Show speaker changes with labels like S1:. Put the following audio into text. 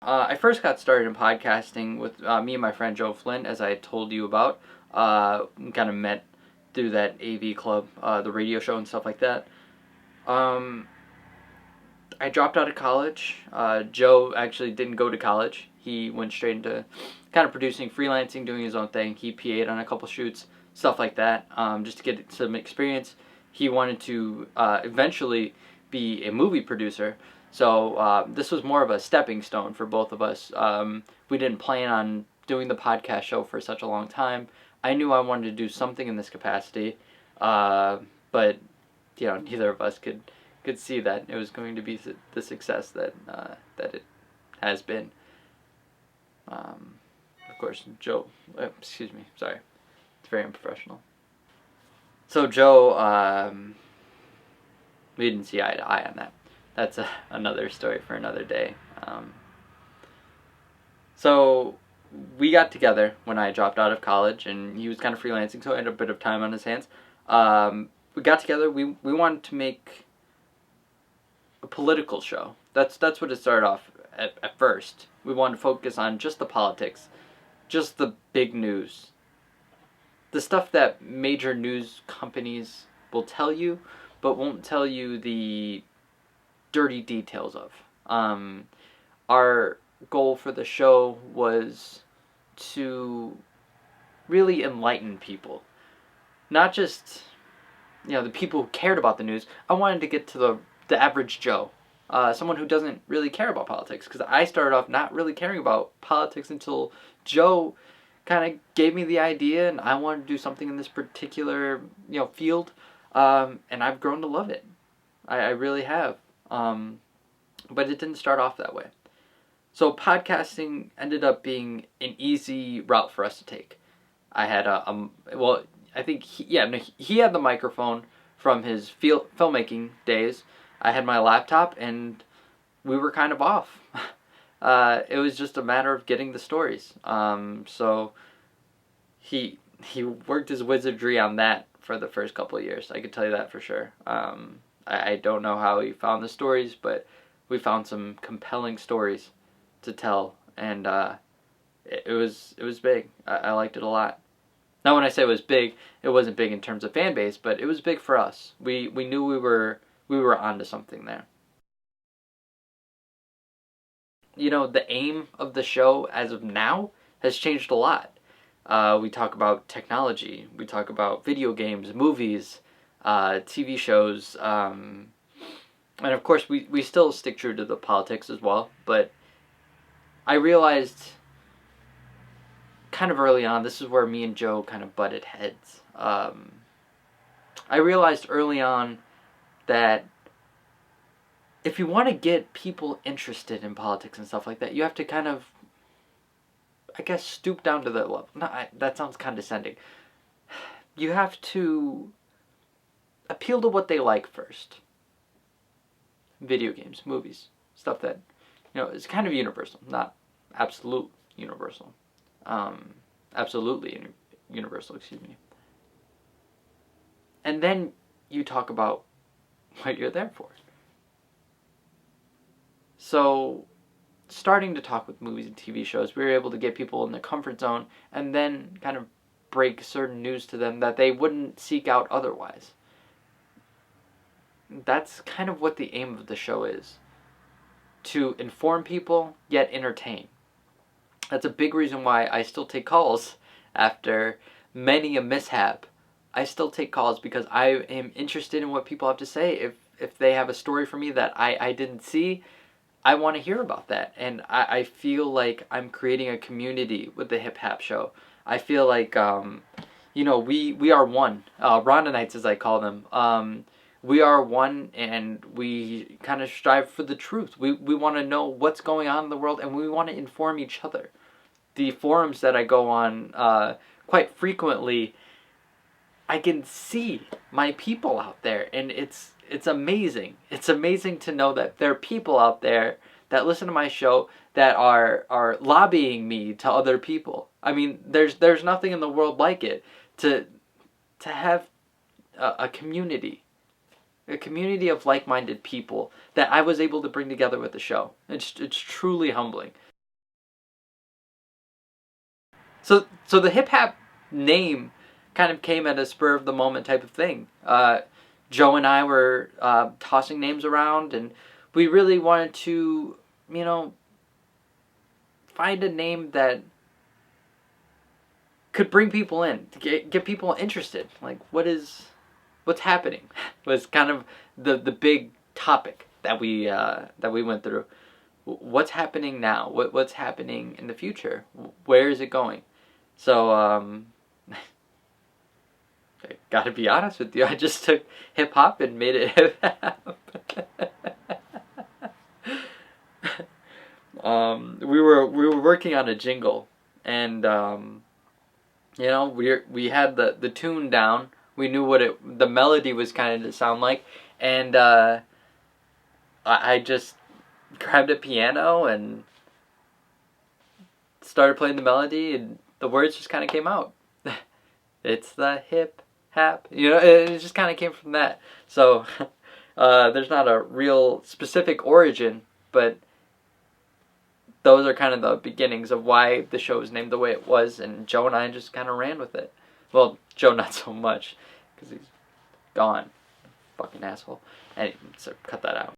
S1: I first got started in podcasting with me and my friend Joe Flynn, as I told you about. Kind of met through that AV club, the radio show and stuff like that. Um, I dropped out of college. Joe actually didn't go to college. He went straight into kind of producing, freelancing, doing his own thing. He PA'd on a couple shoots, stuff like that, just to get some experience. He wanted to eventually be a movie producer. So this was more of a stepping stone for both of us. We didn't plan on doing the podcast show for such a long time. I knew I wanted to do something in this capacity, but neither of us could see that it was going to be the success that it has been. Of course, Joe. Excuse me. Sorry, it's very unprofessional. So Joe, we didn't see eye to eye on that. That's another story for another day. So we got together when I dropped out of college, and he was kind of freelancing, so I had a bit of time on his hands. We got together. We wanted to make a political show. That's what it started off at first. We wanted to focus on just the politics, just the big news, the stuff that major news companies will tell you, but won't tell you the dirty details of. Our goal for the show was to really enlighten people, not just the people who cared about the news. I wanted to get to the average Joe, someone who doesn't really care about politics, because I started off not really caring about politics until Joe kind of gave me the idea, and I wanted to do something in this particular field, and I've grown to love it. I really have. But it didn't start off that way. So podcasting ended up being an easy route for us to take. I had I think he had the microphone from his filmmaking days. I had my laptop, and we were kind of off. It was just a matter of getting the stories. So he worked his wizardry on that for the first couple of years. I could tell you that for sure. I don't know how he found the stories, but we found some compelling stories to tell, and it was big. I liked it a lot. Now, when I say it was big, it wasn't big in terms of fan base, but it was big for us. We knew we were onto something there. The aim of the show as of now has changed a lot. We talk about technology. We talk about video games, movies, TV shows, and of course we still stick true to the politics as well, but I realized kind of early on, this is where me and Joe kind of butted heads. I realized early on that if you want to get people interested in politics and stuff like that, you have to kind of, I guess, stoop down to their level. That sounds condescending. You have to appeal to what they like first. Video games, movies, stuff that is kind of universal, not absolute universal. Absolutely universal, excuse me. And then you talk about what you're there for. So, starting to talk with movies and TV shows, we were able to get people in the comfort zone and then kind of break certain news to them that they wouldn't seek out otherwise. That's kind of what the aim of the show is. To inform people, yet entertain. That's a big reason why I still take calls after many a mishap. I still take calls because I am interested in what people have to say. If they have a story for me that I didn't see, I want to hear about that. And I feel like I'm creating a community with the Hip Hap Show. I feel like, we are one. Rondonites, as I call them. We are one, and we kind of strive for the truth. We want to know what's going on in the world, and we want to inform each other. The forums that I go on quite frequently, I can see my people out there, and it's amazing. It's amazing to know that there are people out there that listen to my show that are lobbying me to other people. I mean, there's nothing in the world like it to have a community of like-minded people that I was able to bring together with the show. It's truly humbling. So the hip hop name kind of came at a spur of the moment type of thing. Joe and I were tossing names around, and we really wanted to, you know, find a name that could bring people in, to get people interested. Like, what's happening was kind of the big topic that we went through. What's happening now? What's happening in the future? Where is it going? So I gotta be honest with you, I just took hip hop and made it hip hop. We were working on a jingle, and you know, we had the tune down. We knew what the melody was kind of to sound like, and I just grabbed a piano and started playing the melody, and the words just kind of came out. It's the hip hop, you know. It just kind of came from that. So there's not a real specific origin, but those are kind of the beginnings of why the show was named the way it was, and Joe and I just kind of ran with it. Well, Joe not so much, because he's gone. Fucking asshole. Anyway, so cut that out.